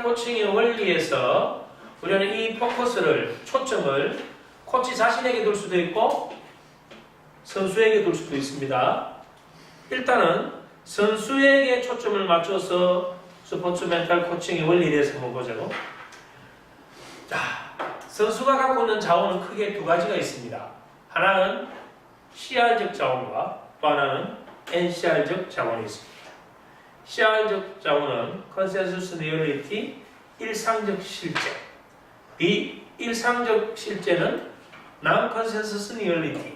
코칭의 원리에서 우리는 이 포커스를, 초점을 코치 자신에게 둘 수도 있고 선수에게 둘 수도 있습니다. 일단은 선수에게 초점을 맞춰서 스포츠 멘탈 코칭의 원리에 대해서 한번 보자고. 자, 선수가 갖고 있는 자원은 크게 두 가지가 있습니다. 하나는 CR적 자원과 또 하나는 NCR적 자원이 있습니다. CR적 자원은 컨센서스 리얼리티, 일상적 실제. 비일상적 실제는 난 컨센서스 리얼리티.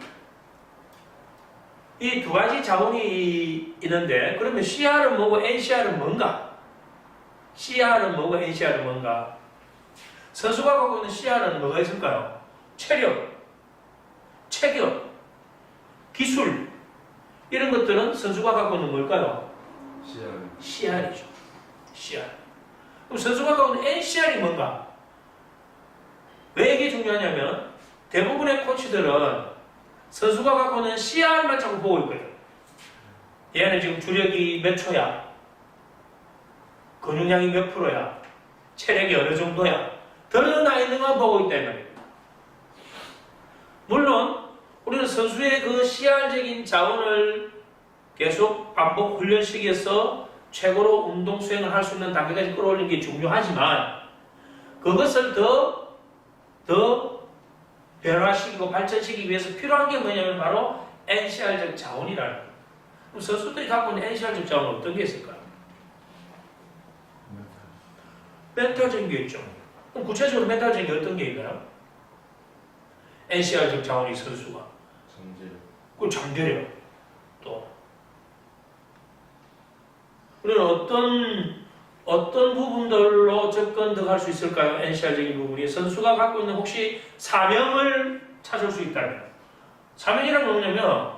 이 두 가지 자원이 있는데 그러면 CR은 뭐고 NCR은 뭔가? CR은 뭐고 NCR은 뭔가? 선수가 갖고 있는 CR은 뭐가 있을까요? 체력, 체격, 기술 이런 것들은 선수가 갖고 있는 뭘까요? CR이죠. CR. 그럼 선수가 갖고 있는 NCR이 뭔가? 왜 이게 중요하냐면 대부분의 코치들은 선수가 갖고 있는 CR만 자꾸 보고 있거든. 얘는 지금 주력이 몇 초야? 근육량이 몇 프로야? 체력이 어느 정도야? 드러나 있는 건 보고 있단 말이에요. 물론 우리는 선수의 그 CR적인 자원을 계속 반복 훈련시켜서 최고로 운동 수행을 할 수 있는 단계까지 끌어올리는 게 중요하지만 그것을 더 변화시키고 발전시키기 위해서 필요한 게 뭐냐면 바로 NCR적 자원이라는 거예요. 그럼 선수들이 갖고 있는 NCR적 자원은 어떤 게 있을까요? 멘탈적인 게 있죠. 그럼 구체적으로 멘탈적인 게 어떤 게 있나요? NCR적 자원이 선수가 그리고 잠재력 또 우리는 어떤 부분들로 접근 더 할 수 있을까요? NCR적인 부분이 선수가 갖고 있는 혹시 사명을 찾을 수 있다면 사명이란 건 뭐냐면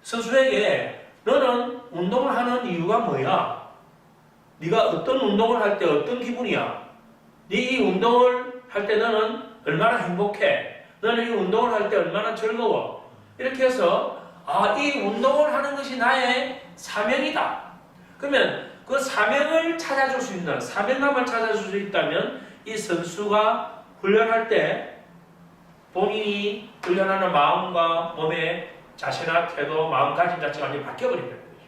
선수에게 너는 운동을 하는 이유가 뭐야? 네가 어떤 운동을 할 때 어떤 기분이야? 네 이 운동을 할 때 너는 얼마나 행복해? 너는 이 운동을 할 때 얼마나 즐거워? 이렇게 해서 이 운동을 하는 것이 나의 사명이다. 그러면 그 사명을 찾아줄 수 있는, 사명감을 찾아줄 수 있다면 이 선수가 훈련할 때 본인이 훈련하는 마음과 몸의 자세나 태도, 마음가짐 자체가 완전히 바뀌어버린다는 거죠.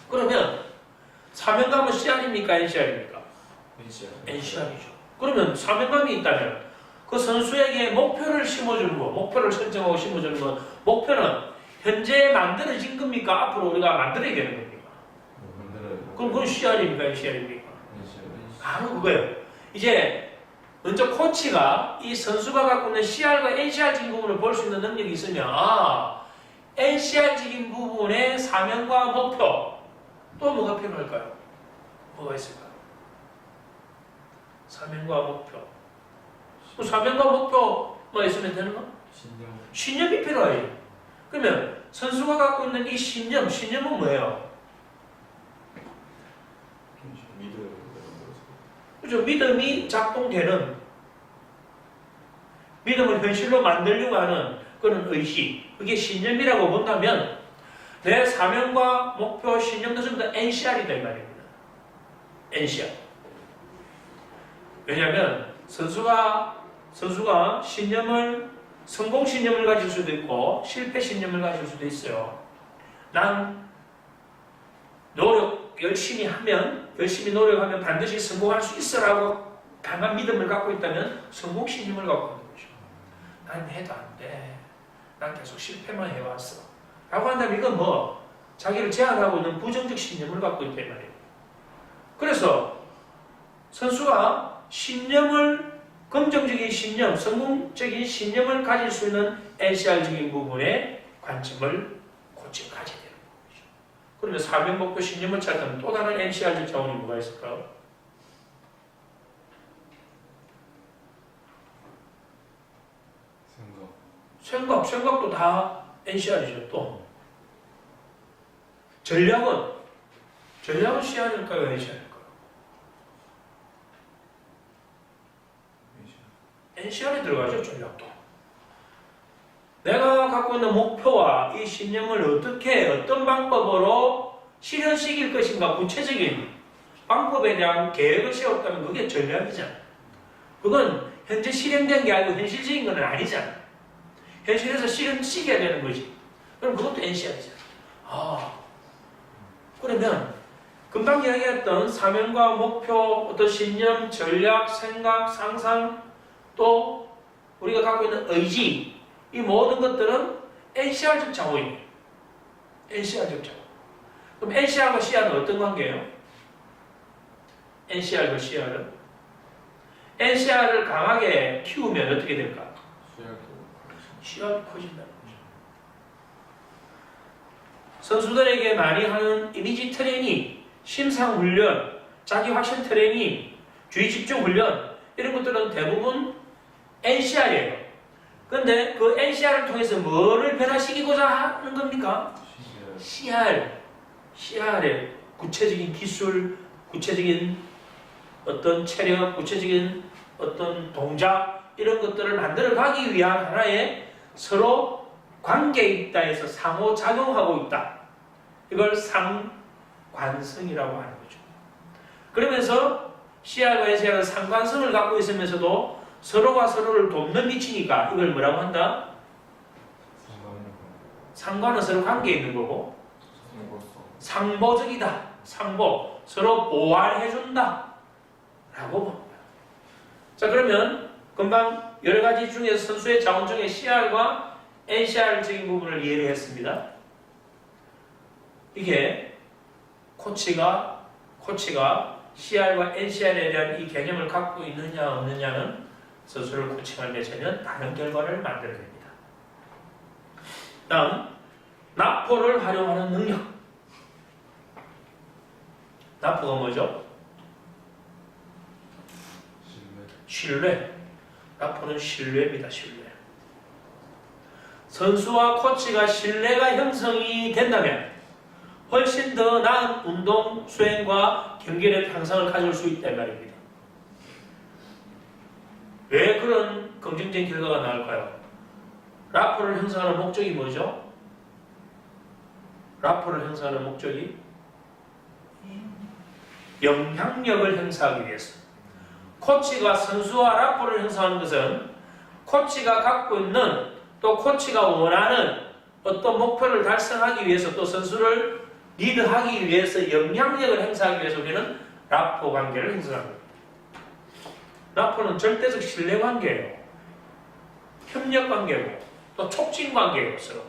그러면 사명감은 CR입니까? NCR입니까? NCR이죠. 그러면 사명감이 있다면 그 선수에게 목표를 심어주는 거, 목표를 설정하고 심어주는 거, 목표는 현재 만들어진 겁니까? 앞으로 우리가 만들어야 되는 겁니까? 그럼 그건 CR입니까? NCR입니까? 바로 그거예요. 이제 먼저 코치가 이 선수가 갖고 있는 CR과 NCR적인 부분을 볼 수 있는 능력이 있으면 NCR적인 부분의 사명과 목표 또 뭐가 필요할까요? 뭐가 있을까요? 사명과 목표. 그 사명과 목표만 있으면 되는 거? 신념이 필요해요. 그러면 선수가 갖고 있는 이 신념은 뭐예요? 그죠? 믿음이 작동되는, 믿음을 현실로 만들려고 하는 그런 의식, 그게 신념이라고 본다면 내 사명과 목표, 신념도 전부 다 NCR이다 이 말입니다. NCR. 왜냐하면 선수가 성공 신념을 가질 수도 있고 실패 신념을 가질 수도 있어요. 난 열심히 노력하면 반드시 성공할 수 있어라고 강한 믿음을 갖고 있다면 성공 신념을 갖고 있는 거죠. 난 해도 안 돼. 난 계속 실패만 해왔어. 라고 한다면 이건 자기를 제한하고 있는 부정적 신념을 갖고 있단 말이에요. 그래서 선수가 긍정적인 신념, 성공적인 신념을 가질 수 있는 NCR적인 부분에 관점을 고치 가져야 돼요. 그러면 사명, 목표, 신념을 찾다면 또 다른 NCR적 자원이 뭐가 있을까요? 생각도 다 NCR이죠. 또 전략은 CR일까요? NCR일까요? NCR에 들어가죠. 전략도. 내가 갖고 있는 목표와 이 신념을 어떤 방법으로 실현시킬 것인가 구체적인 방법에 대한 계획을 세웠다면 그게 전략이잖아. 그건 현재 실행된 게 아니고 현실적인 건 아니잖아. 현실에서 실행시켜야 되는 거지. 그럼 그것도 NCR이잖아. 그러면 금방 이야기했던 사명과 목표, 어떤 신념, 전략, 생각, 상상, 또 우리가 갖고 있는 의지, 이 모든 것들은 NCR적 자원이에요. NCR적 자원. 그럼 NCR과 CR은 어떤 관계예요? NCR과 CR은? NCR을 강하게 키우면 어떻게 될까? CR도 커진다는 거죠. 선수들에게 많이 하는 이미지 트레이닝, 심상 훈련, 자기 확신 트레이닝, 주의 집중 훈련, 이런 것들은 대부분 NCR이에요. 근데 그 NCR을 통해서 뭐를 변화시키고자 하는 겁니까? CR의 구체적인 기술, 구체적인 어떤 체력, 구체적인 어떤 동작, 이런 것들을 만들어 가기 위한 하나의 서로 관계에 있다 해서 상호작용하고 있다. 이걸 상관성이라고 하는 거죠. 그러면서 CR과 NCR은 상관성을 갖고 있으면서도 서로가 서로를 돕는 위치니까 이걸 뭐라고 한다? 상관은 서로 관계에 있는 거고 상보적이다. 상보. 서로 보완해준다. 라고 봅니다. 자, 그러면 금방 여러 가지 중에서 선수의 자원 중에 CR과 NCR적인 부분을 이해를 했습니다. 이게 코치가 CR과 NCR에 대한 이 개념을 갖고 있느냐 없느냐는 선수를 코칭할 때 전혀 다른 결과를 만들어냅니다. 다음, 나포를 활용하는 능력. 나포가 뭐죠? 신뢰. 나포는 신뢰입니다. 신뢰. 선수와 코치가 신뢰가 형성이 된다면 훨씬 더 나은 운동 수행과 경기력 향상을 가져올 수 있단 말입니다. 왜 그런 긍정적인 결과가 나올까요? 라포를 형성하는 목적이 뭐죠? 라포를 형성하는 목적이 영향력을 행사하기 위해서. 코치가 선수와 라포를 형성하는 것은 코치가 갖고 있는 또 코치가 원하는 어떤 목표를 달성하기 위해서 또 선수를 리드하기 위해서 영향력을 행사하기 위해서 우리는 라포 관계를 형성합니다. 라포는 절대적 신뢰 관계예요. 협력 관계고 또 촉진 관계예요. 서로.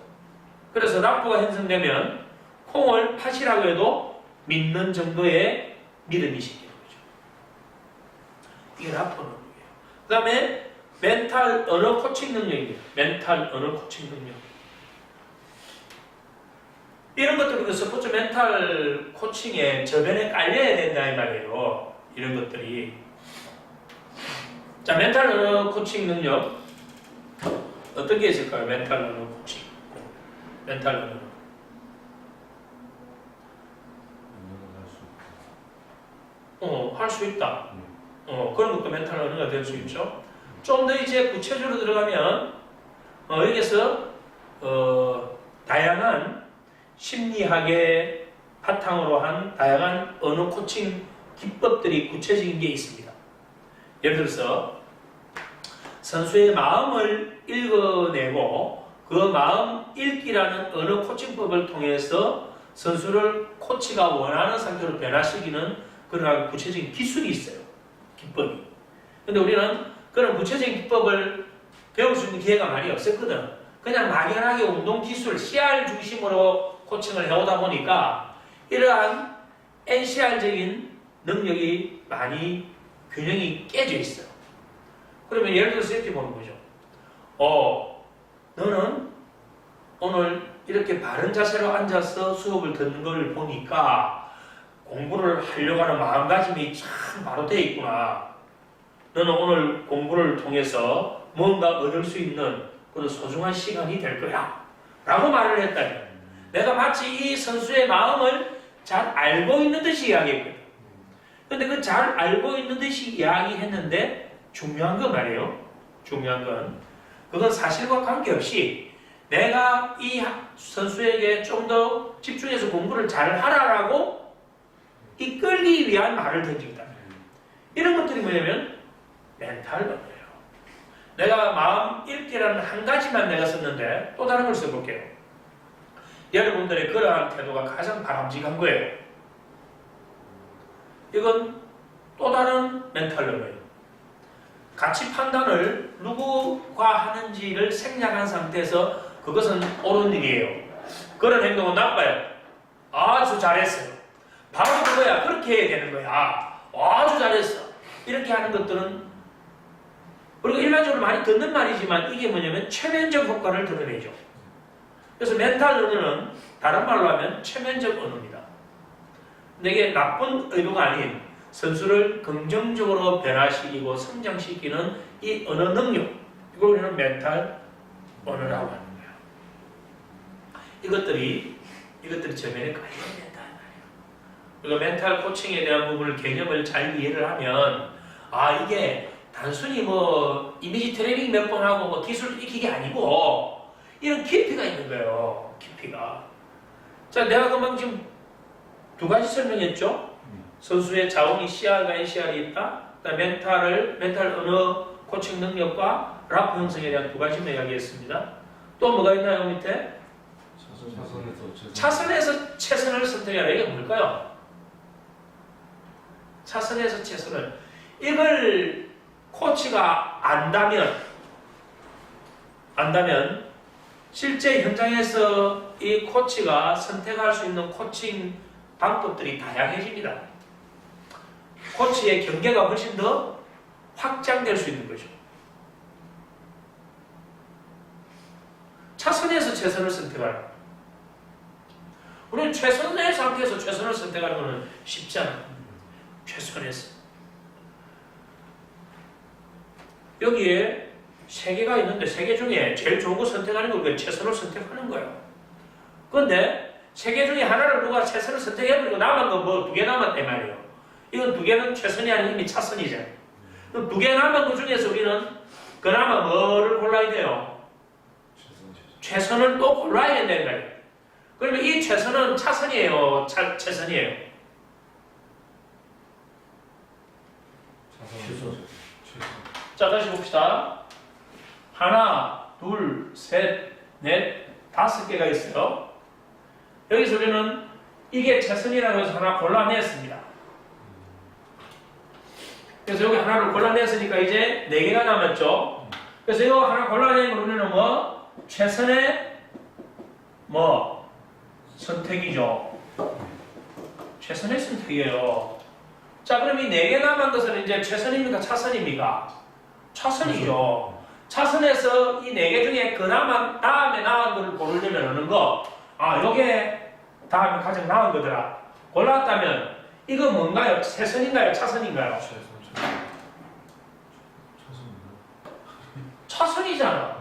그래서 라포가 형성되면 콩을 팥이라고 해도 믿는 정도의 믿음이 생기는 거죠. 이게 라포 능력이에요. 그 다음에 멘탈 언어 코칭 능력입니다. 멘탈 언어 코칭 능력. 이런 것들이 스포츠 멘탈 코칭에 저변에 깔려야 된다 이 말이에요. 이런 것들이. 자, 멘탈 언어 코칭 능력 어떤 게 있을까요? 멘탈 언어 코칭. 멘탈 언어. 할 수 있다. 그런 것도 멘탈 언어가 될 수 있죠. 좀 더 이제 구체적으로 들어가면 여기서 다양한 심리학의 바탕으로 한 다양한 언어 코칭 기법들이 구체적인 게 있습니다. 예를 들어서 선수의 마음을 읽어내고 그 마음 읽기라는 언어 코칭법을 통해서 선수를 코치가 원하는 상태로 변화시키는 그런 구체적인 기술이 있어요. 기법이. 근데 우리는 그런 구체적인 기법을 배울 수 있는 기회가 많이 없었거든. 그냥 막연하게 운동 기술, CR 중심으로 코칭을 해오다 보니까 이러한 NCR적인 능력이 많이 균형이 깨져 있어요. 그러면 예를 들어서 이렇게 보는 거죠. 너는 오늘 이렇게 바른 자세로 앉아서 수업을 듣는 걸 보니까 공부를 하려고 하는 마음가짐이 참 바로 돼 있구나. 너는 오늘 공부를 통해서 뭔가 얻을 수 있는 그런 소중한 시간이 될 거야. 라고 말을 했다니. 내가 마치 이 선수의 마음을 잘 알고 있는 듯이 이야기했거든. 근데 그 잘 알고 있는 듯이 이야기했는데 중요한 건 말이에요. 중요한 건 그건 사실과 관계없이 내가 이 선수에게 좀 더 집중해서 공부를 잘 하라라고 이끌기 위한 말을 던집니다. 이런 것들이 뭐냐면 멘탈 언어예요. 내가 마음 읽기라는 한 가지만 내가 썼는데 또 다른 걸 써볼게요. 여러분들의 그러한 태도가 가장 바람직한 거예요. 이건 또 다른 멘탈 언어예요. 가치 판단을 누구가 하는지를 생략한 상태에서 그것은 옳은 일이에요. 그런 행동은 나빠요. 아주 잘했어요. 바로 그거야. 그렇게 해야 되는 거야. 아주 잘했어. 이렇게 하는 것들은 그리고 일반적으로 많이 듣는 말이지만 이게 뭐냐면 최면적 효과를 드러내죠. 그래서 멘탈 언어는 다른 말로 하면 최면적 언어입니다. 근데 이게 나쁜 의도가 아닌 선수를 긍정적으로 변화시키고 성장시키는 이 언어 능력, 이걸 우리는 멘탈 언어라고 하는 거예요. 이것들이 전면에 깔려있다 말이에요. 그러니까 멘탈 코칭에 대한 부분을 개념을 잘 이해를 하면 이게 단순히 뭐 이미지 트레이닝 몇 번 하고 뭐 기술 익히기 아니고 이런 깊이가 있는 거예요. 깊이가. 자, 내가 금방 지금 두 가지 설명했죠. 선수의 자원이 CR과 NCR이 있다. 그다음에 멘탈 언어 코칭 능력과 라프 형성에 대한 두 가지만 이야기했습니다. 또 뭐가 있나요, 밑에? 차선에서 최선을 선택해라. 이게 뭘까요? 차선에서 최선을. 이걸 코치가 안다면 실제 현장에서 이 코치가 선택할 수 있는 코칭 방법들이 다양해집니다. 코치의 경계가 훨씬 더 확장될 수 있는 거죠. 차선에서 최선을 선택하는. 우리는 최선의 상태에서 최선을 선택하는 것은 쉽지 않아요. 최선에서. 여기에 세 개가 있는데 세 개 중에 제일 좋은 거 선택하는 거 우리가 최선을 선택하는 거예요. 그런데 세 개 중에 하나를 누가 최선을 선택해버리고 남은 거 뭐 두 개 남았단 말이에요. 이건 두 개는 최선이 아닌 이미 차선이잖아요. 그럼 두 개 남은 것 중에서 우리는 그나마 뭐를 골라야 돼요? 최선을 또 골라야 된다는 거예요. 그러면 이 최선은 차선이에요? 최선이에요? 자, 다시 봅시다. 하나, 둘, 셋, 넷, 다섯 개가 있어요. 여기서 우리는 이게 최선이라고 해서 하나 골라냈습니다. 그래서 여기 하나를 골라냈으니까 이제 네 개가 남았죠. 그래서 이거 하나 골라낸 거 우리는 뭐? 최선의 뭐? 선택이죠. 최선의 선택이에요. 자, 그럼 이 네 개 남은 것은 이제 최선입니까? 차선입니까? 차선이죠. 차선에서 이 네 개 중에 그나마 다음에 나은 걸 고르려면 어느 거? 요게 다음에 가장 나은 거더라. 골랐다면 이거 뭔가요? 최선인가요? 차선인가요? 차선이잖아.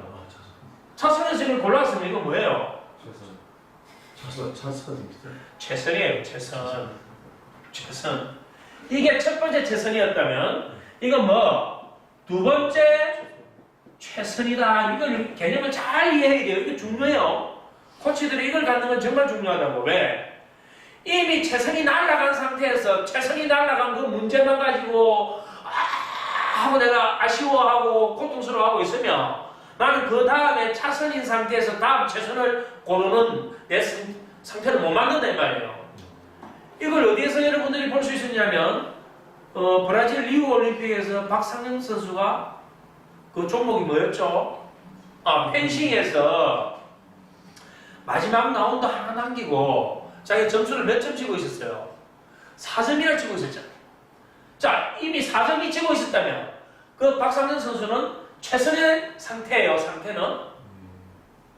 차선에서 이걸 골랐으면 이거 뭐예요? 차선입니다. 최선이에요. 최선. 이게 첫 번째 최선이었다면 이건 뭐 두 번째 최선이다. 이걸 개념을 잘 이해해야 돼요. 이게 중요해요. 코치들이 이걸 갖는 건 정말 중요하다고. 왜? 이미 최선이 날아간 상태에서 최선이 날아간 그 문제만 가지고 하고 내가 아쉬워하고 고통스러워하고 있으면 나는 그 다음에 차선인 상태에서 다음 최선을 고르는 내 상태를 못 만든단 말이에요. 이걸 어디에서 여러분들이 볼 수 있었냐면 브라질 리우 올림픽에서 박상영 선수가 그 종목이 뭐였죠? 펜싱에서 마지막 라운드 하나 남기고 자기 점수를 몇 점 치고 있었어요? 4점이나 치고 있었잖아요. 자, 이미 4점이 치고 있었다면 그 박상현 선수는 최선의 상태예요. 상태는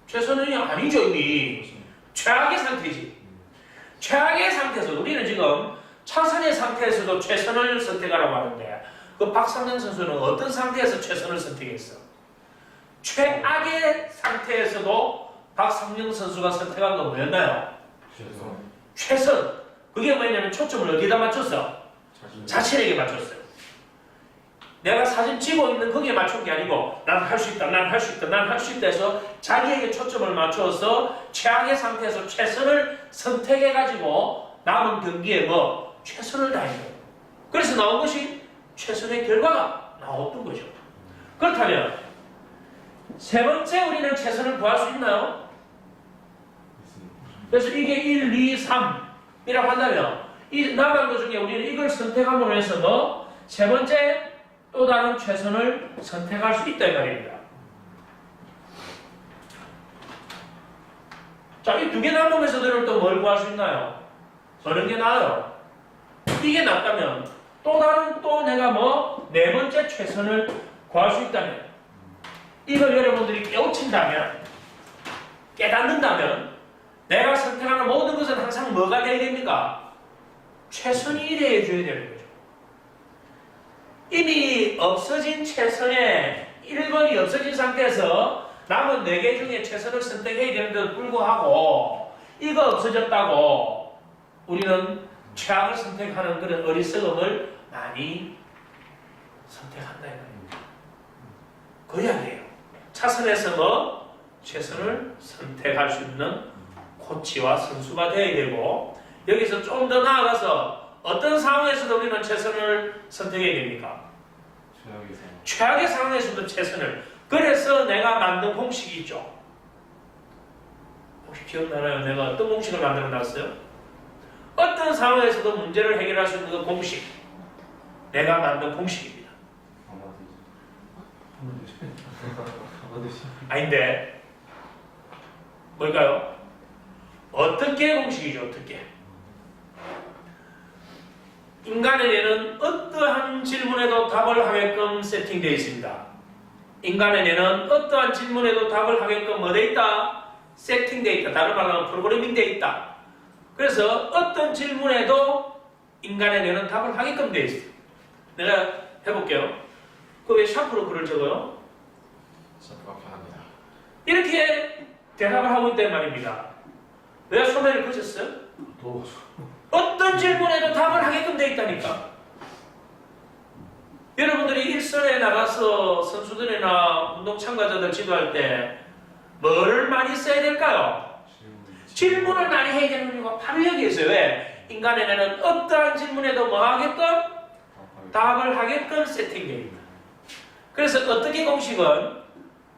최선이 아니죠. 이미 최악의 상태지. 최악의 상태에서 우리는 지금 차선의 상태에서도 최선을 선택하라고 하는데 그 박상현 선수는 어떤 상태에서 최선을 선택했어? 최악의 상태에서도 박상현 선수가 선택한 건 뭐였나요? 최선. 그게 뭐냐면 초점을 어디다 맞췄어? 자신에게 맞췄어요. 내가 사진 찍고 있는 거기에 맞춘 게 아니고 난 할 수 있다, 난 할 수 있다, 난 할 수 있다 해서 자기에게 초점을 맞춰서 최악의 상태에서 최선을 선택해가지고 남은 경기에 뭐 최선을 다해요. 그래서 나온 것이 최선의 결과가 나왔던 거죠. 그렇다면 세 번째 우리는 최선을 구할 수 있나요? 그래서 이게 1, 2, 3이라고 한다면 이 남은 것 중에 우리는 이걸 선택함으로 해서 뭐 세 번째 또 다른 최선을 선택할 수 있다 이 말입니다. 자, 이 두 개 남은 것에서는 또 뭘 구할 수 있나요? 어느 게 나아요? 이게 낫다면 또 다른 또 내가 뭐 네 번째 최선을 구할 수 있다면 이걸 여러분들이 깨우친다면 깨닫는다면 내가 선택하는 모든 것은 항상 뭐가 되어야 됩니까? 최선이 되어 줘야 되는 거죠. 이미 없어진 최선의 1번이 없어진 상태에서 남은 4개 중에 최선을 선택해야 되는데도 불구하고 이거 없어졌다고 우리는 최악을 선택하는 그런 어리석음을 많이 선택한다. 그래야 돼요. 차선에서 뭐 최선을 선택할 수 있는 코치와 선수가 되어야 되고 여기서 좀 더 나아가서 어떤 상황에서도 우리는 최선을 선택해야 됩니까? 최악의 상황에서도 최선을. 그래서 내가 만든 공식이 있죠. 혹시 기억나나요? 내가 어떤 공식을 만들어 놨어요? 어떤 상황에서도 문제를 해결할 수 있는 그 공식. 내가 만든 공식입니다. 아닌데 뭘까요? 어떻게 공식이죠? 어떻게? 인간의 뇌는 어떠한 질문에도 답을 하게끔 세팅되어 있습니다. 인간의 뇌는 어떠한 질문에도 답을 하게끔 뭐 되어 있다? 세팅되어 있다. 다른 말로 하면 프로그래밍 되어 있다. 그래서 어떤 질문에도 인간의 뇌는 답을 하게끔 되어 있어요. 내가 해볼게요. 그 왜 샤프로 글을 적어요? 합니다. 이렇게 대답을 하고 있단 말입니다. 왜 소매를 그쳤어요? 어떤 질문에도 답을 하게끔 되어 있다니까. 여러분들이 일선에 나가서 선수들이나 운동 참가자들 지도할 때 뭐를 많이 써야 될까요? 질문을 많이 해야 되는 이유가 바로 여기 있어요. 왜? 인간의 뇌는 어떠한 질문에도 뭐 하게끔? 답을 하게끔 세팅되어 있다. 그래서 어떻게 공식은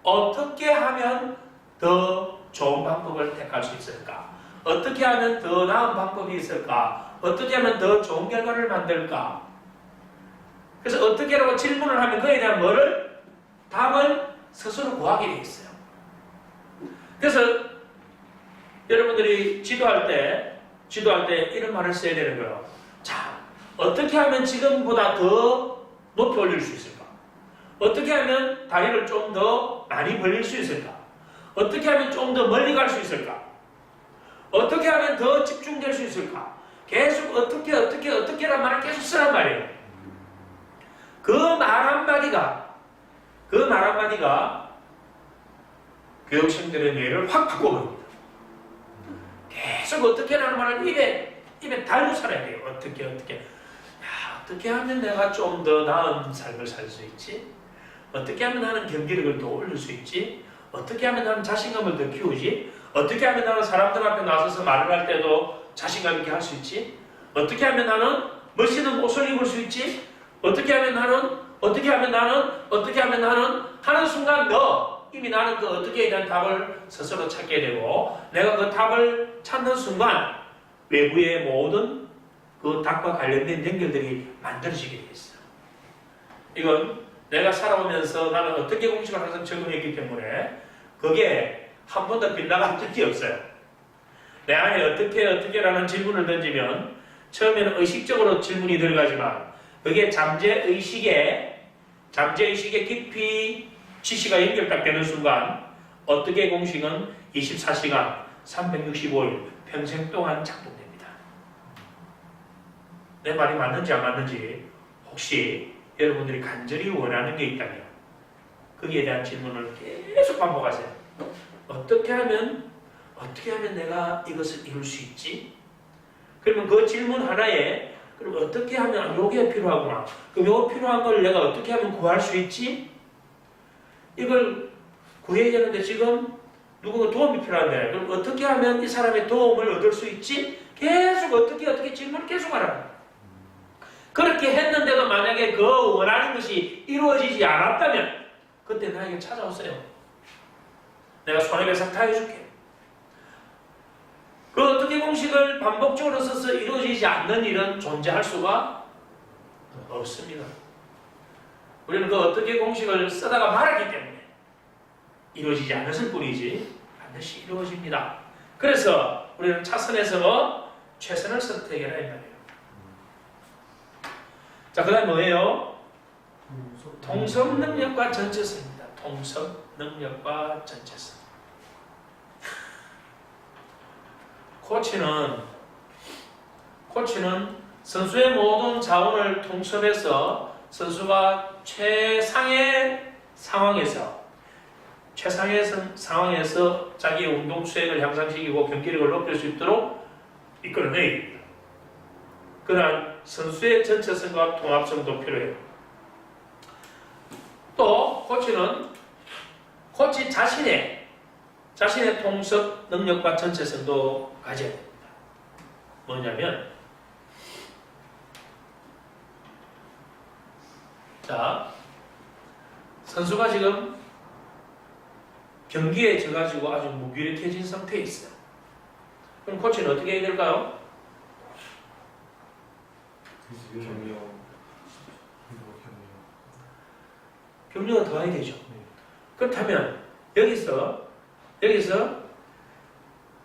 어떻게 하면 더 좋은 방법을 택할 수 있을까? 어떻게 하면 더 나은 방법이 있을까? 어떻게 하면 더 좋은 결과를 만들까? 그래서 어떻게라고 질문을 하면 그에 대한 뭐를? 답을 스스로 구하게 돼 있어요. 그래서 여러분들이 지도할 때 이런 말을 써야 되는 거예요. 자, 어떻게 하면 지금보다 더 높이 올릴 수 있을까? 어떻게 하면 다리를 좀 더 많이 벌릴 수 있을까? 어떻게 하면 좀 더 멀리 갈 수 있을까? 어떻게 하면 더 집중될 수 있을까? 계속 어떻게란 말을 계속 쓰란 말이에요. 그 말 한마디가 교육생들의 뇌를 확 바꿔버립니다. 계속 어떻게라는 말을 입에 달고 살아야 돼요. 어떻게. 야, 어떻게 하면 내가 좀 더 나은 삶을 살 수 있지? 어떻게 하면 나는 경기력을 더 올릴 수 있지? 어떻게 하면 나는 자신감을 더 키우지? 어떻게 하면 나는 사람들 앞에 나서서 말을 할 때도 자신감 있게 할 수 있지? 어떻게 하면 나는 멋있는 옷을 입을 수 있지? 어떻게 하면 나는 하는 순간 이미 나는 그 어떻게에 대한 답을 스스로 찾게 되고 내가 그 답을 찾는 순간 외부의 모든 그 답과 관련된 연결들이 만들어지게 돼 있어요. 이건 내가 살아오면서 나는 어떻게 공식을 항상 적용했기 때문에 그게 한 번도 빗나간 적이 없어요. 내 안에 어떻게라는 질문을 던지면 처음에는 의식적으로 질문이 들어가지만 그게 잠재의식에 깊이 지시가 연결 되는 순간 어떻게 공식은 24시간 365일 평생 동안 작동됩니다. 내 말이 맞는지 안 맞는지 혹시 여러분들이 간절히 원하는 게 있다면 거기에 대한 질문을 계속 반복하세요. 어떻게 하면 내가 이것을 이룰 수 있지? 그러면 그 질문 하나에 그럼 어떻게 하면 요게 필요하구나. 그럼 요거 필요한 걸 내가 어떻게 하면 구할 수 있지? 이걸 구해야 되는데 지금 누군가 도움이 필요한데 그럼 어떻게 하면 이 사람의 도움을 얻을 수 있지? 계속 어떻게 질문을 계속 하라. 그렇게 했는데도 만약에 그 원하는 것이 이루어지지 않았다면 그때 나에게 찾아오세요. 내가 손해배상 다 해줄게. 그 어떻게 공식을 반복적으로 써서 이루어지지 않는 일은 존재할 수가 없습니다. 우리는 그 어떻게 공식을 쓰다가 말았기 때문에 이루어지지 않았을 뿐이지 반드시 이루어집니다. 그래서 우리는 차선에서 최선을 선택해라 이 말이에요. 자, 그 다음 뭐예요? 통섭 능력과 전체성입니다. 통섭 능력과 전체성. 코치는 선수의 모든 자원을 통섭해서 선수가 최상의 상황에서 자기의 운동 수행을 향상시키고 경기력을 높일 수 있도록 이끌어내야 됩니다. 그러나 선수의 전체성과 통합성도 필요해요. 또 코치 자신의 통섭 능력과 전체성도 가져야 됩니다. 뭐냐면 자, 선수가 지금 경기에 져가지고 아주 무기력해진 상태에 있어요. 그럼 코치는 어떻게 해야 될까요? 격려가 더 해야 되죠. 그렇다면 여기서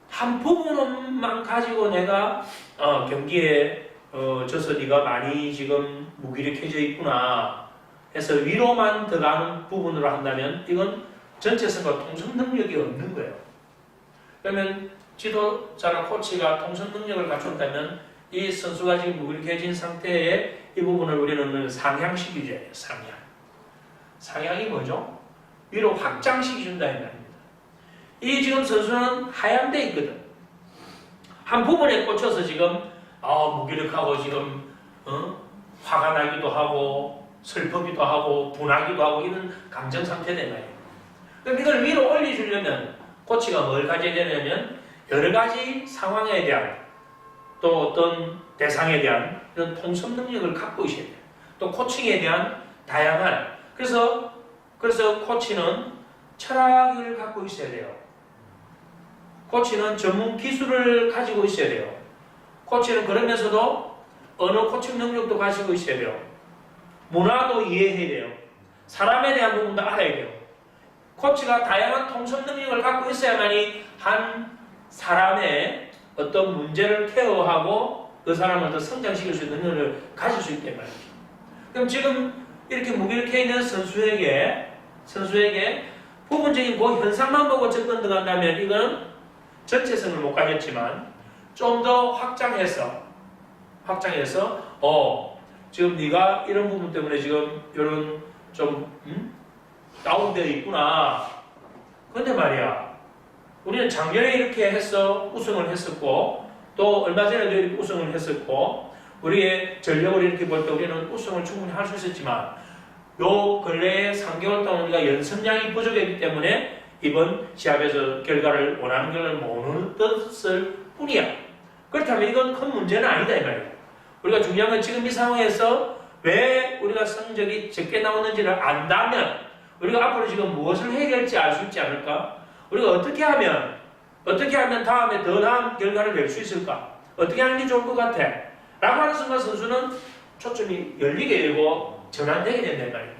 한 부분만 가지고 내가 경기에 져서 네가 많이 지금 무기력해져 있구나 해서 위로만 들어가는 부분으로 한다면 이건 전체성과 통섭 능력이 없는 거예요. 그러면 지도자나 코치가 통섭 능력을 갖춘다면 이 선수가 지금 무기력해진 상태에 이 부분을 우리는 상향시켜줘야 돼요. 상향이 뭐죠? 위로 확장시켜준다 이 말입니다. 이 지금 선수는 하향돼 있거든. 한 부분에 꽂혀서 지금 무기력하고 지금 화가 나기도 하고 슬프기도 하고 분하기도 하고 이런 감정 상태다 이 말이에요. 그럼 이걸 위로 올려주려면 코치가 뭘 가져야 되냐면 여러 가지 상황에 대한 또 어떤 대상에 대한 이런 통섭 능력을 갖고 있어야 돼요. 또 코칭에 대한 다양한 그래서 코치는 철학을 갖고 있어야 돼요. 코치는 전문 기술을 가지고 있어야 돼요. 코치는 그러면서도 언어 코칭 능력도 가지고 있어야 돼요. 문화도 이해해야 돼요. 사람에 대한 부분도 알아야 돼요. 코치가 다양한 통섭 능력을 갖고 있어야만이 한 사람의 어떤 문제를 케어하고 그 사람을 더 성장시킬 수 있는 능력을 가질 수 있단 말이죠. 그럼 지금 이렇게 무기력해 있는 선수에게 부분적인 그 현상만 보고 접근 들어간다면 이건 전체성을 못 가졌지만 좀 더 확장해서 지금 네가 이런 부분 때문에 지금 이런 좀 다운되어 있구나. 근데 말이야 우리는 작년에 이렇게 해서 우승을 했었고 또 얼마 전에도 이렇게 우승을 했었고 우리의 전력을 이렇게 볼 때 우리는 우승을 충분히 할 수 있었지만 요 근래에 3개월 동안 우리가 연습량이 부족했기 때문에 이번 시합에서 결과를 원하는 결과를 못 얻었을 뿐이야. 그렇다면 이건 큰 문제는 아니다 이 말이야. 우리가 중요한 건 지금 이 상황에서 왜 우리가 성적이 적게 나오는지를 안다면 우리가 앞으로 지금 무엇을 해야 될지 알 수 있지 않을까? 우리가 어떻게 하면 다음에 더 나은 결과를 낼 수 있을까? 어떻게 하는 게 좋을 것 같아? 라고 하는 순간 선수는 초점이 열리게 되고 전환되게 된단 말이에요.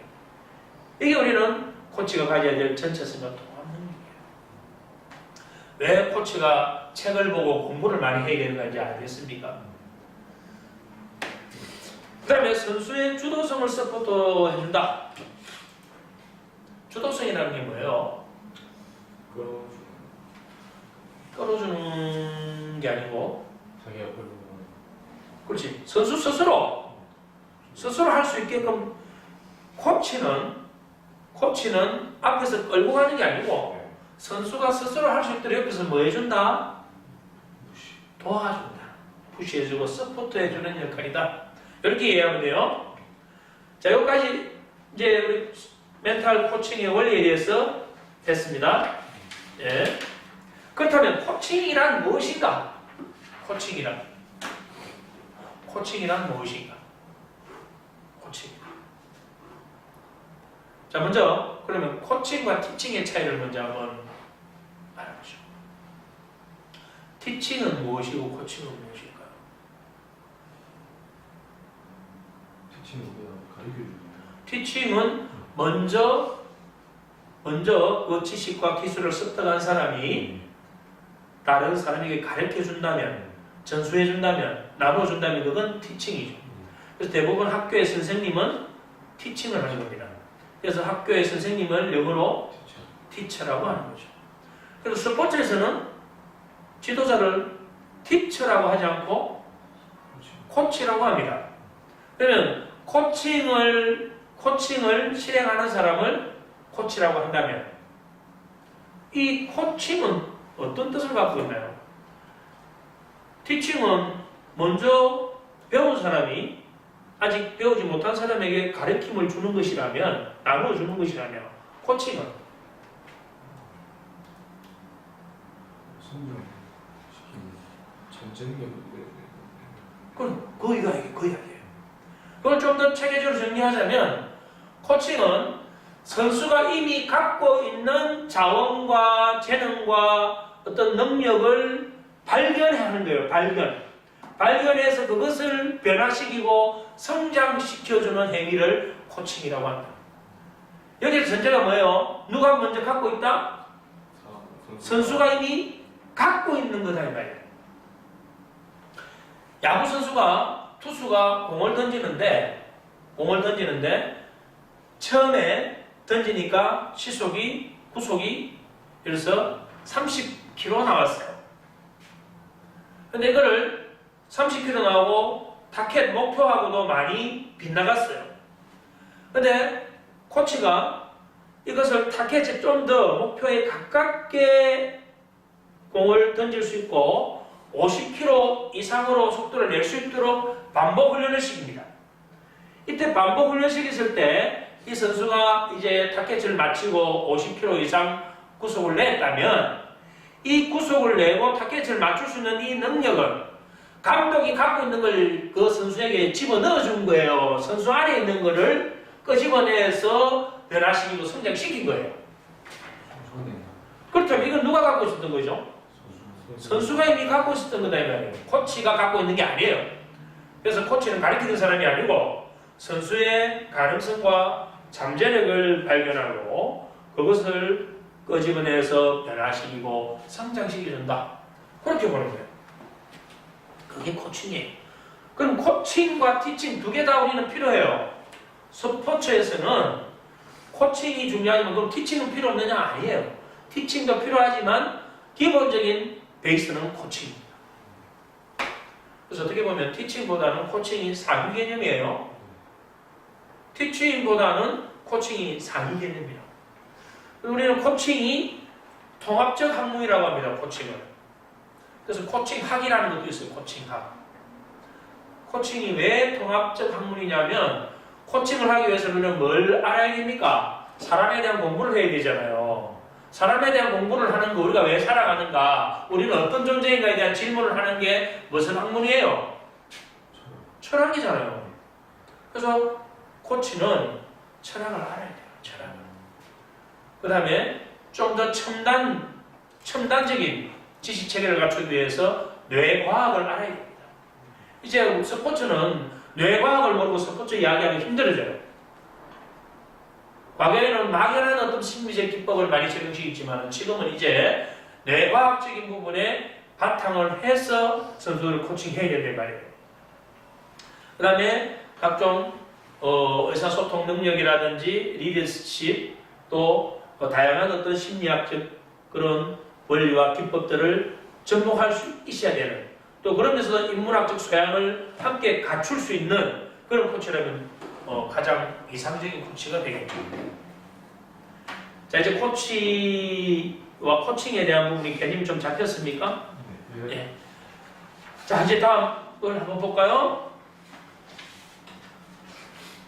이게 우리는 코치가 가져야 될 전체성과 통합 능력이에요. 왜 코치가 책을 보고 공부를 많이 해야 되는 건지 알겠습니까? 그 다음에 선수의 주도성을 서포트 해준다. 주도성이라는 게 뭐예요? 끌어주는 게 아니고 자기 옆에 보면 그렇지. 선수 스스로 할 수 있게끔 코치는 앞에서 끌고 가는 게 아니고 선수가 스스로 할 수 있도록 옆에서 뭐 해준다? 도와준다. 푸시해주고 서포트해주는 역할이다. 이렇게 이해하면 돼요. 자, 여기까지 이제 우리 멘탈 코칭의 원리에 대해서 했습니다. 예. 그렇다면 코칭이란 무엇인가? 코칭이란 무엇인가? 자, 먼저 그러면 코칭과 티칭의 차이를 먼저 한번 알아보죠. 티칭은 무엇이고 코칭은 무엇일까요? 티칭은 그냥 가르쳐주는 티칭은 먼저 그 지식과 기술을 습득한 사람이 다른 사람에게 가르쳐 준다면, 전수해 준다면, 나눠 준다면 그건 티칭이죠. 그래서 대부분 학교의 선생님은 티칭을 하는 겁니다. 그래서 학교의 선생님을 영어로 티처라고 하는 거죠. 그래서 스포츠에서는 지도자를 티처라고 하지 않고 코치라고 합니다. 그러면 코칭을 실행하는 사람을 코치라고 한다면 이 코칭은 어떤 뜻을 갖고 있나요? 티칭은 먼저 배운 사람이 아직 배우지 못한 사람에게 가르침을 주는 것이라면, 나눠주는 것이라면, 코칭은 성장시키는 전쟁력 그 이야기예요. 그걸 좀 더 체계적으로 정리하자면 코칭은 선수가 이미 갖고 있는 자원과 재능과 어떤 능력을 발견하는 거예요. 발견해서 그것을 변화시키고 성장시켜주는 행위를 코칭이라고 한다. 여기서 전제가 뭐예요? 누가 먼저 갖고 있다? 선수가 이미 갖고 있는 거다 이 말이에요. 야구 선수가 투수가 공을 던지는데 처음에 던지니까 구속이 그래서 30km 나왔어요. 근데 이거를 30km 나오고 타켓 목표하고도 많이 빗나갔어요. 근데 코치가 이것을 타켓에 좀 더 목표에 가깝게 공을 던질 수 있고 50km 이상으로 속도를 낼 수 있도록 반복 훈련을 시킵니다. 이때 반복 훈련 시켰을 때 이 선수가 이제 타켓을 마치고 50km 이상 구속을 냈다면 이 구속을 내고 타켓을 맞출 수 있는 이 능력을 감독이 갖고 있는 걸 그 선수에게 집어넣어 준 거예요. 선수 안에 있는 거를 끄집어내서 변화시키고 성장시킨 거예요. 그렇다면 이건 누가 갖고 있었던 거죠? 선수가 이미 갖고 있었던 거다 이 말이에요. 코치가 갖고 있는 게 아니에요. 그래서 코치는 가르치는 사람이 아니고 선수의 가능성과 잠재력을 발견하고 그것을 끄집어내서 변화시키고 성장시켜준다. 그렇게 보는 거예요. 그게 코칭이에요. 그럼 코칭과 티칭 두 개 다 우리는 필요해요. 스포츠에서는 코칭이 중요하지만 그럼 티칭은 필요 없느냐? 아니에요. 티칭도 필요하지만 기본적인 베이스는 코칭입니다. 그래서 어떻게 보면 티칭보다는 코칭이 상위 개념이에요. 티칭보다는 코칭이 상위 개념이에요. 우리는 코칭이 통합적 학문이라고 합니다. 코칭을. 그래서 코칭학이라는 것도 있어요. 코칭학. 코칭이 왜 통합적 학문이냐면 코칭을 하기 위해서 우리는 뭘 알아야 됩니까? 사람에 대한 공부를 해야 되잖아요. 사람에 대한 공부를 하는 거 우리가 왜 살아가는가? 우리는 어떤 존재인가에 대한 질문을 하는 게 무슨 학문이에요? 철학이잖아요. 그래서 코치는 철학을 알아야 돼요. 철학을. 그 다음에 좀 더 첨단적인 지식 체계를 갖추기 위해서 뇌과학을 알아야 됩니다. 이제 스포츠는 뇌과학을 모르고 스포츠 이야기하기 힘들어져요. 과거에는 막연한 어떤 심리적 기법을 많이 적용시켰지만 지금은 이제 뇌과학적인 부분에 바탕을 해서 선수들을 코칭해야 된단 말이에요. 그 다음에 각종 의사소통 능력이라든지 리더십 또 다양한 어떤 심리학적 그런 원리와 기법들을 접목할 수 있어야 되는 또 그러면서 인문학적 소양을 함께 갖출 수 있는 그런 코치라면 가장 이상적인 코치가 되겠죠. 자, 이제 코치와 코칭에 대한 부분이 개념이 좀 잡혔습니까? 네. 자, 이제 다음을 한번 볼까요?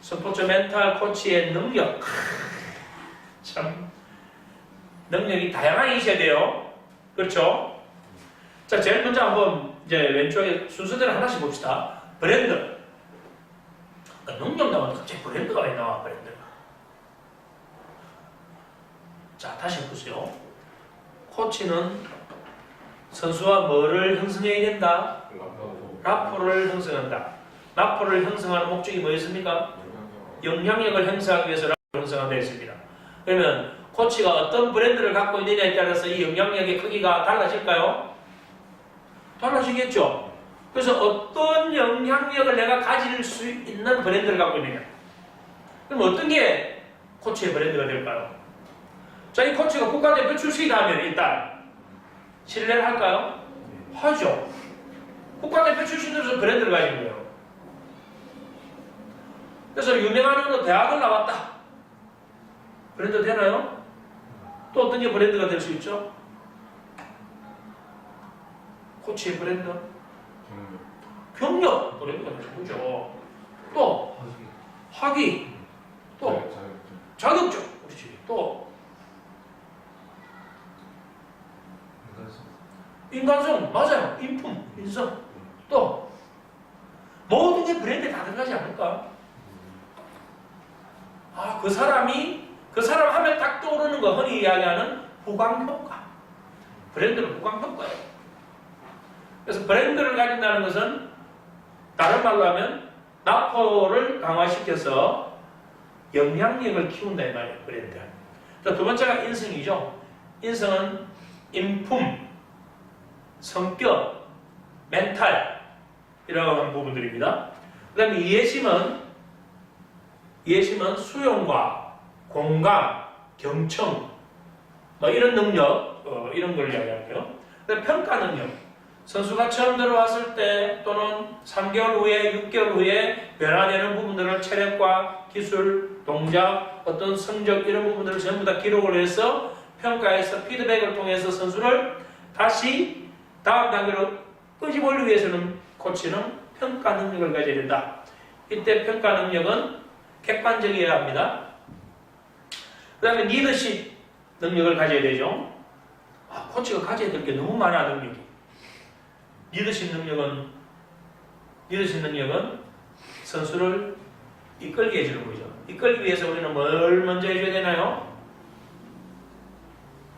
스포츠 멘탈 코치의 능력. 참 능력이 다양하게 있어야 돼요. 그렇죠? 자, 제일 먼저 한번 이제 왼쪽에 순서대로 하나씩 봅시다. 브랜드. 능력 나오면 갑자기 브랜드가 왜 나와? 브랜드. 자, 다시 해보세요. 코치는 선수와 뭐를 형성해야 된다? 라포를 형성한다. 라포를 형성하는 목적이 뭐였습니까? 영향력을 형성하기 위해서 라포를 형성한다 했습니다. 그러면 코치가 어떤 브랜드를 갖고 있느냐에 따라서 이 영향력의 크기가 달라질까요? 달라지겠죠. 그래서 어떤 영향력을 내가 가질 수 있는 브랜드를 갖고 있느냐. 그럼 어떤 게 코치의 브랜드가 될까요? 자, 이 코치가 국가대표 출신이다 하면 일단 신뢰를 할까요? 하죠. 국가대표 출신으로서 브랜드를 가진 거예요. 그래서 유명한 어느 대학을 나왔다. 브랜드 되나요? 또 어떤 게 브랜드가 될 수 있죠? 코치의 브랜드? 경력 브랜드가 될 수 있죠. 또 학위, 또 자격증, 그렇지. 또 인간성, 맞아요. 인품, 인성. 또 모든 게 브랜드에 다 들어가지 않을까? 아, 그 사람 하면 딱 떠오르는 거, 흔히 이야기하는 후광평가. 브랜드는 후광평가예요. 그래서 브랜드를 가진다는 것은 다른 말로 하면 나포를 강화시켜서 영향력을 키운다 이 말이에요. 브랜드. 자, 두 번째가 인성이죠. 인성은 인품, 성격, 멘탈 이런 부분들입니다. 그 다음에 이해심은 수용과 공감, 경청 뭐 이런 능력 이런 걸 이야기하고요. 그 다음에 평가 능력. 선수가 처음 들어왔을 때 또는 3개월 후에 6개월 후에 변화되는 부분들을 체력과 기술, 동작, 어떤 성적 이런 부분들을 전부 다 기록을 해서 평가해서 피드백을 통해서 선수를 다시 다음 단계로 끄집어올리기 위해서는 코치는 평가 능력을 가져야 된다. 이때 평가 능력은 객관적이어야 합니다. 그 다음에 리더십 능력을 가져야 되죠. 코치가 가져야 될 게 너무 많아, 능력이. 리더십 능력은 선수를 이끌게 해주는 거죠. 이끌기 위해서 우리는 뭘 먼저 해줘야 되나요?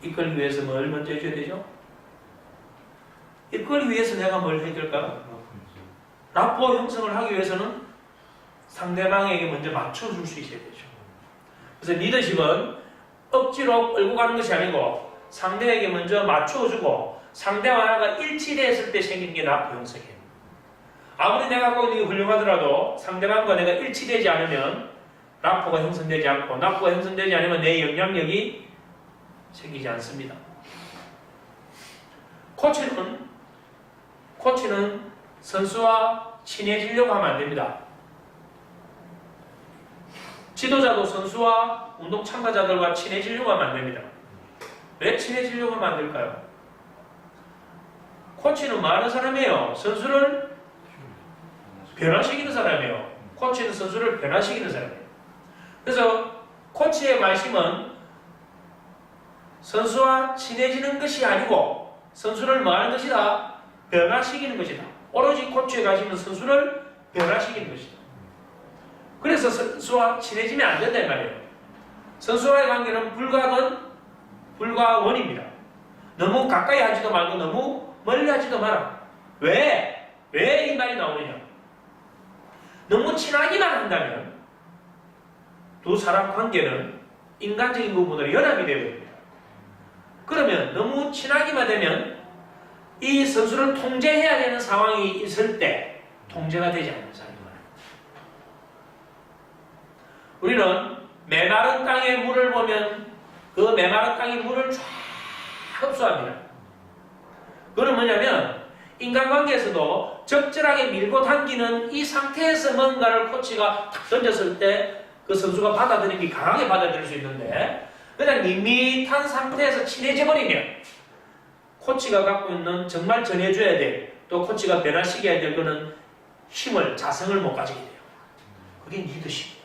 이끌기 위해서 뭘 먼저 해줘야 되죠? 이끌기 위해서 내가 뭘 해야 될까? 라포 형성을 하기 위해서는 상대방에게 먼저 맞춰줄 수 있어야 되죠. 그래서 리더십은 억지로 끌고 가는 것이 아니고 상대에게 먼저 맞춰주고 상대와 일치됐을 때 생긴 게 라포 형성이에요. 아무리 내가 갖고 있는 게 훌륭하더라도 상대방과 내가 일치되지 않으면 라포가 형성되지 않고 라포가 형성되지 않으면 내 영향력이 생기지 않습니다. 코치는 선수와 친해지려고 하면 안 됩니다. 지도자도 선수와 운동 참가자들과 친해지려고 하면 안 됩니다. 왜 친해지려고 하면 안 될까요? 코치는 많은 사람이에요. 선수를 변화시키는 사람이에요. 코치는 선수를 변화시키는 사람이에요. 그래서 코치의 말씀은 선수와 친해지는 것이 아니고 선수를 뭐 하는 것이다? 변화시키는 것이다. 오로지 코치의 가르침은 선수를 변화시키는 것이다. 그래서 선수와 친해지면 안 된단 말이에요. 선수와의 관계는 불가원입니다. 너무 가까이 하지도 말고 너무 멀리 하지도 마라. 왜 이 말이 나오느냐? 너무 친하기만 한다면 두 사람 관계는 인간적인 부분으로 연합이 되어버립니다. 그러면 너무 친하기만 되면 이 선수를 통제해야 되는 상황이 있을 때 통제가 되지 않는 사람입니다. 우리는 메마른 땅에 물을 보면 그 메마른 땅에 물을 쫙 흡수합니다. 그건 뭐냐면 인간관계에서도 적절하게 밀고 당기는 이 상태에서 뭔가를 코치가 탁 던졌을 때 그 선수가 받아들이기 강하게 받아들일 수 있는데 그냥 밋밋한 상태에서 친해져 버리면 코치가 갖고 있는 정말 전해줘야 될 또 코치가 변화시켜야 될 그는 힘을, 자성을 못 가지게 돼요. 그게 리더십.